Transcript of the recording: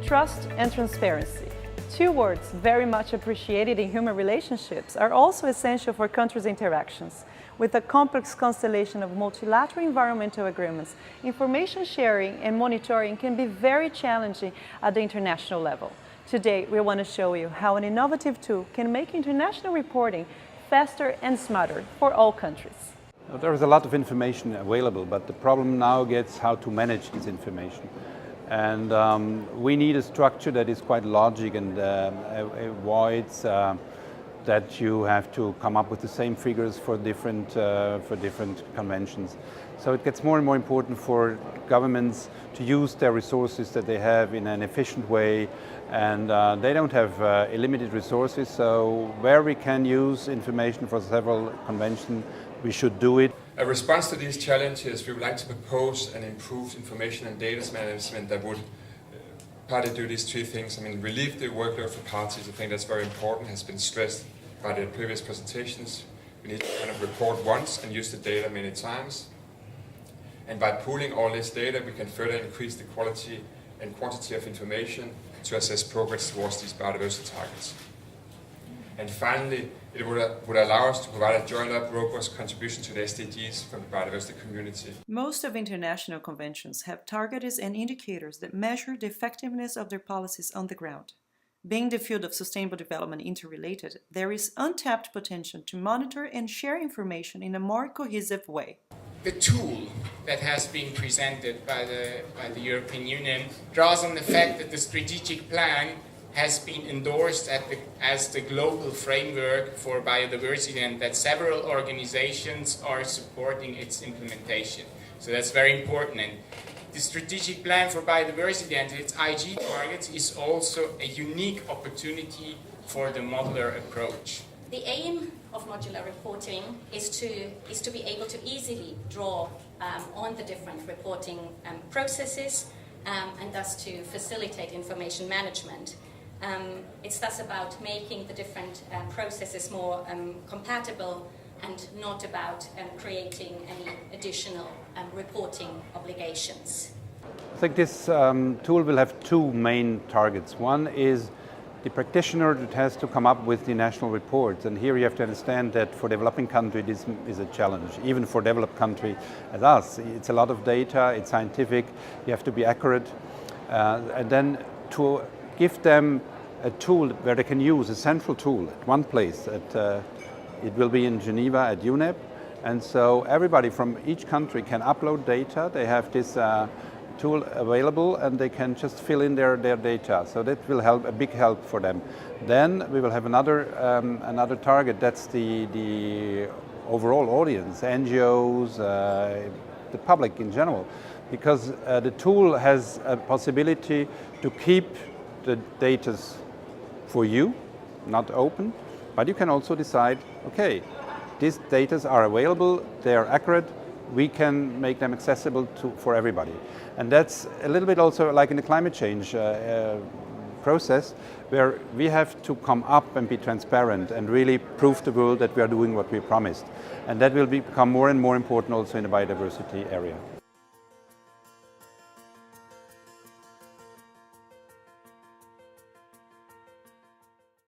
Trust and transparency. Two words very much appreciated in human relationships are also essential for countries' interactions. With a complex constellation of multilateral environmental agreements, information sharing and monitoring can be very challenging at the international level. Today, we want to show you how an innovative tool can make international reporting faster and smarter for all countries. There is a lot of information available, but the problem now gets how to manage this information. And we need a structure that is quite logic and avoids that you have to come up with the same figures for different conventions. So it gets more and more important for governments to use their resources that they have in an efficient way, and they don't have limited resources, so where we can use information for several conventions, we should do it. A response to these challenges, we would like to propose an improved information and data management that would partly do these three things. I mean, relieve the workload for parties. I think that's very important, has been stressed by the previous presentations. We need to kind of report once and use the data many times. And by pooling all this data, we can further increase the quality and quantity of information to assess progress towards these biodiversity targets. And finally, it would allow us to provide a joined-up, robust contribution to the SDGs from the biodiversity community. Most of international conventions have targets and indicators that measure the effectiveness of their policies on the ground. Being the field of sustainable development interrelated, there is untapped potential to monitor and share information in a more cohesive way. The tool that has been presented by the European Union draws on the fact that the strategic plan has been endorsed as the global framework for biodiversity and that several organizations are supporting its implementation. So that's very important. And the strategic plan for biodiversity and its IG targets is also a unique opportunity for the modular approach. The aim of modular reporting is to be able to easily draw on the different reporting processes and thus to facilitate information management. It's thus about making the different processes more compatible and not about creating any additional reporting obligations. I think this tool will have two main targets. One is the practitioner that has to come up with the national reports, and here you have to understand that for developing country this is a challenge. Even for developed country as us, it's a lot of data, it's scientific, you have to be accurate, and then to give them a tool where they can use a central tool at one place. It will be in Geneva at UNEP, and so everybody from each country can upload data. They have this tool available and they can just fill in their data. So that will help, a big help for them. Then we will have another target, that's the overall audience, NGOs, the public in general, because the tool has a possibility to keep the data for you, not open, but you can also decide, okay, these data are available, they are accurate, we can make them accessible for everybody. And that's a little bit also like in the climate change process, where we have to come up and be transparent and really prove to the world that we are doing what we promised. And that will become more and more important also in the biodiversity area.